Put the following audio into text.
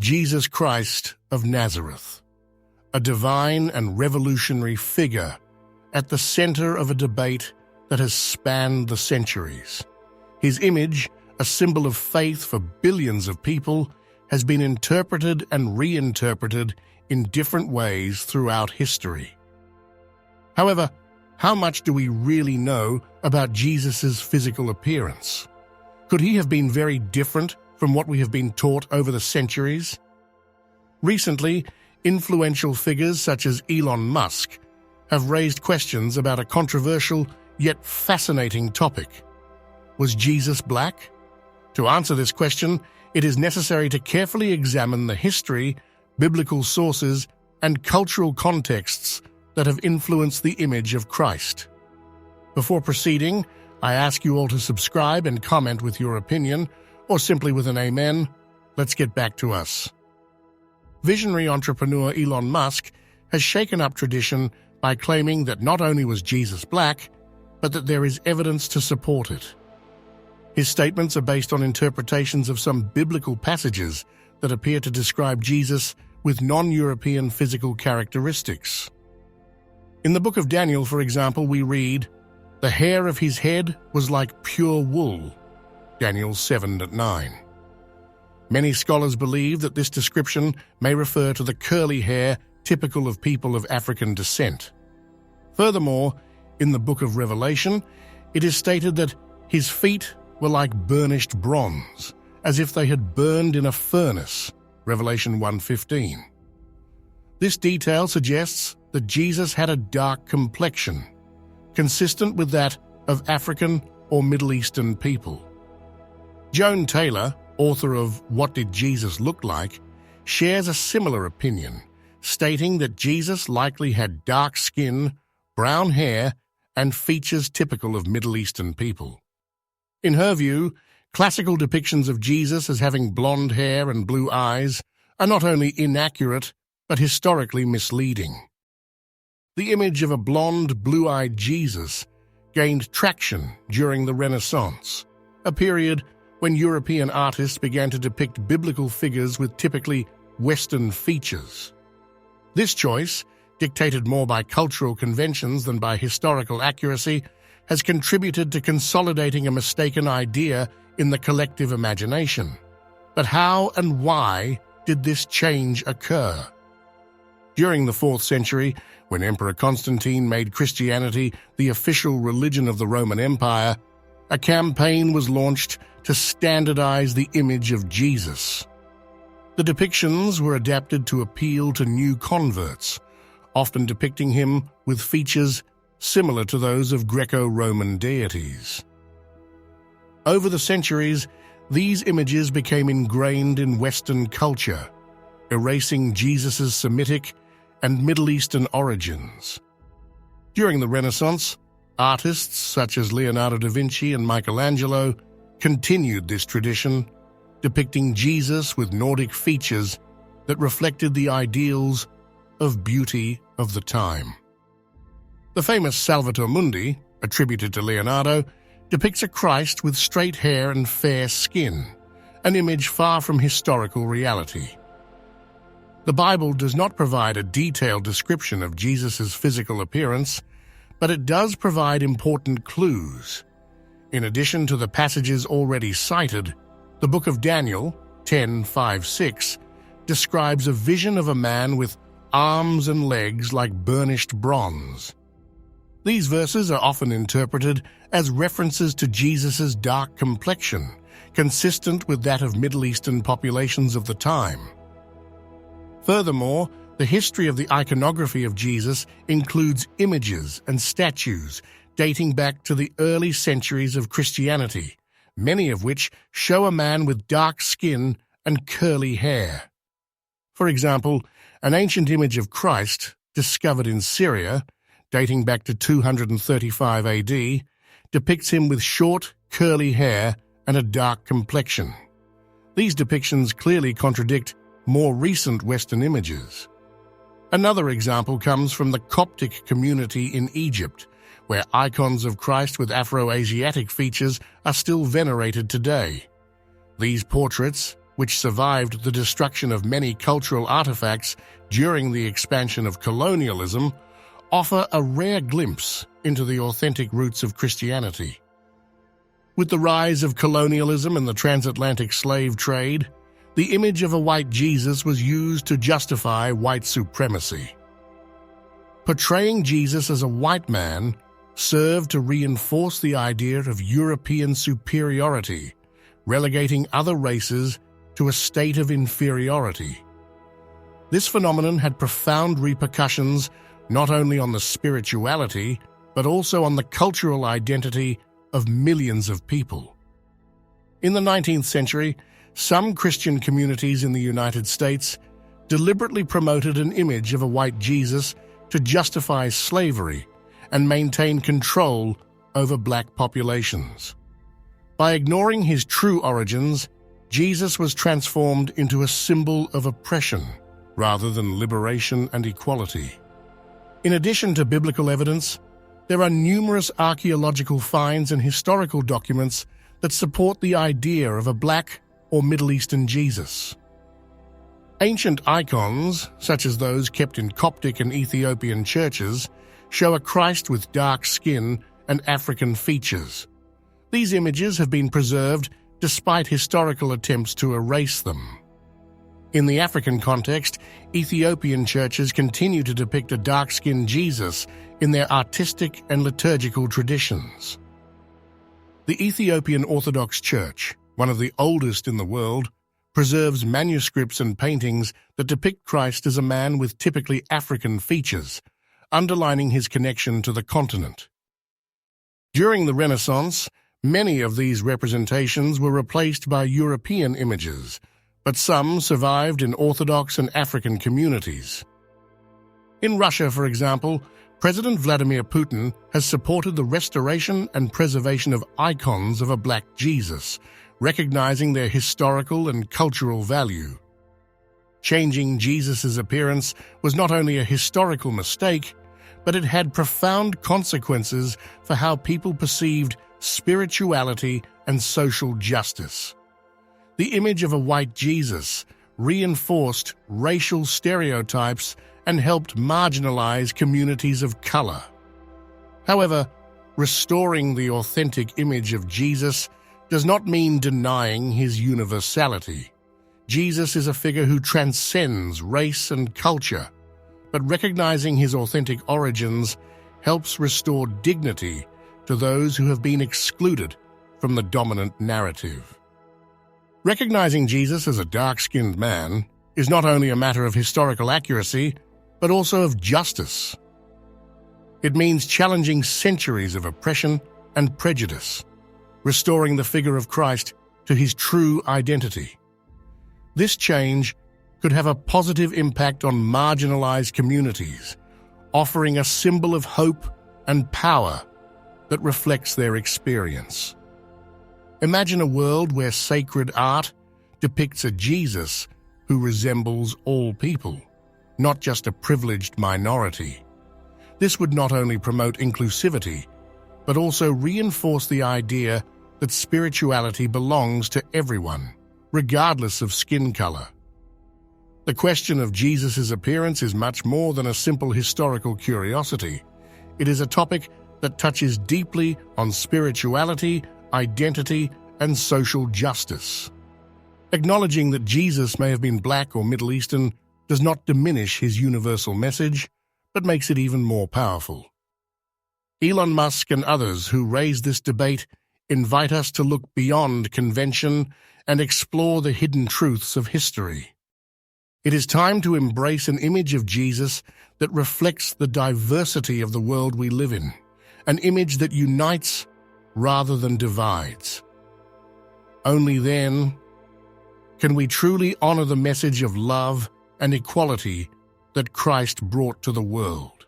Jesus Christ of Nazareth, a divine and revolutionary figure at the center of a debate that has spanned the centuries. His image, a symbol of faith for billions of people, has been interpreted and reinterpreted in different ways throughout history. However, how much do we really know about Jesus' physical appearance? Could he have been very different from what we have been taught over the centuries? Recently, influential figures such as Elon Musk have raised questions about a controversial yet fascinating topic. Was Jesus black? To answer this question, it is necessary to carefully examine the history, biblical sources, and cultural contexts that have influenced the image of Christ. Before proceeding, I ask you all to subscribe and comment with your opinion, or simply with an amen. Let's get back to us. Visionary entrepreneur Elon Musk has shaken up tradition by claiming that not only was Jesus black, but that there is evidence to support it. His statements are based on interpretations of some biblical passages that appear to describe Jesus with non-European physical characteristics. In the book of Daniel, for example, we read, "The hair of his head was like pure wool," Daniel 7:9. Many scholars believe that this description may refer to the curly hair typical of people of African descent. Furthermore, in the book of Revelation, it is stated that his feet were like burnished bronze, as if they had burned in a furnace, Revelation 1:15. This detail suggests that Jesus had a dark complexion, consistent with that of African or Middle Eastern people. Joan Taylor, author of What Did Jesus Look Like?, shares a similar opinion, stating that Jesus likely had dark skin, brown hair, and features typical of Middle Eastern people. In her view, classical depictions of Jesus as having blonde hair and blue eyes are not only inaccurate, but historically misleading. The image of a blonde, blue-eyed Jesus gained traction during the Renaissance, a period when European artists began to depict biblical figures with typically Western features. This choice, dictated more by cultural conventions than by historical accuracy, has contributed to consolidating a mistaken idea in the collective imagination. But how and why did this change occur? During the 4th century, when Emperor Constantine made Christianity the official religion of the Roman Empire, a campaign was launched to standardize the image of Jesus. The depictions were adapted to appeal to new converts, often depicting him with features similar to those of Greco-Roman deities. Over the centuries, these images became ingrained in Western culture, erasing Jesus' Semitic and Middle Eastern origins. During the Renaissance, artists such as Leonardo da Vinci and Michelangelo continued this tradition, depicting Jesus with Nordic features that reflected the ideals of beauty of the time. The famous Salvator Mundi, attributed to Leonardo, depicts a Christ with straight hair and fair skin, an image far from historical reality. The Bible does not provide a detailed description of Jesus' physical appearance, but it does provide important clues. In addition to the passages already cited, the book of Daniel, 10:5-6, describes a vision of a man with arms and legs like burnished bronze. These verses are often interpreted as references to Jesus' dark complexion, consistent with that of Middle Eastern populations of the time. Furthermore, the history of the iconography of Jesus includes images and statues dating back to the early centuries of Christianity, many of which show a man with dark skin and curly hair. For example, an ancient image of Christ, discovered in Syria, dating back to 235 AD, depicts him with short, curly hair and a dark complexion. These depictions clearly contradict more recent Western images. Another example comes from the Coptic community in Egypt, where icons of Christ with Afro-Asiatic features are still venerated today. These portraits, which survived the destruction of many cultural artifacts during the expansion of colonialism, offer a rare glimpse into the authentic roots of Christianity. With the rise of colonialism and the transatlantic slave trade, the image of a white Jesus was used to justify white supremacy. Portraying Jesus as a white man served to reinforce the idea of European superiority, relegating other races to a state of inferiority. This phenomenon had profound repercussions not only on the spirituality, but also on the cultural identity of millions of people. In the 19th century, some Christian communities in the United States deliberately promoted an image of a white Jesus to justify slavery and maintain control over black populations. By ignoring his true origins, Jesus was transformed into a symbol of oppression rather than liberation and equality. In addition to biblical evidence, there are numerous archaeological finds and historical documents that support the idea of a black or Middle Eastern Jesus. Ancient icons, such as those kept in Coptic and Ethiopian churches, show a Christ with dark skin and African features. These images have been preserved despite historical attempts to erase them. In the African context, Ethiopian churches continue to depict a dark-skinned Jesus in their artistic and liturgical traditions. The Ethiopian Orthodox Church, one of the oldest in the world, preserves manuscripts and paintings that depict Christ as a man with typically African features, underlining his connection to the continent. During the Renaissance, many of these representations were replaced by European images, but some survived in Orthodox and African communities. In Russia, for example, President Vladimir Putin has supported the restoration and preservation of icons of a black Jesus, recognizing their historical and cultural value. Changing Jesus' appearance was not only a historical mistake, but it had profound consequences for how people perceived spirituality and social justice. The image of a white Jesus reinforced racial stereotypes and helped marginalize communities of color. However, restoring the authentic image of Jesus does not mean denying his universality. Jesus is a figure who transcends race and culture, but recognizing his authentic origins helps restore dignity to those who have been excluded from the dominant narrative. Recognizing Jesus as a dark-skinned man is not only a matter of historical accuracy, but also of justice. It means challenging centuries of oppression and prejudice, restoring the figure of Christ to his true identity. This change could have a positive impact on marginalized communities, offering a symbol of hope and power that reflects their experience. Imagine a world where sacred art depicts a Jesus who resembles all people, not just a privileged minority. This would not only promote inclusivity, but also reinforce the idea that spirituality belongs to everyone, regardless of skin color. The question of Jesus' appearance is much more than a simple historical curiosity. It is a topic that touches deeply on spirituality, identity, and social justice. Acknowledging that Jesus may have been black or Middle Eastern does not diminish his universal message, but makes it even more powerful. Elon Musk and others who raise this debate invite us to look beyond convention and explore the hidden truths of history. It is time to embrace an image of Jesus that reflects the diversity of the world we live in, an image that unites rather than divides. Only then can we truly honor the message of love and equality that Christ brought to the world.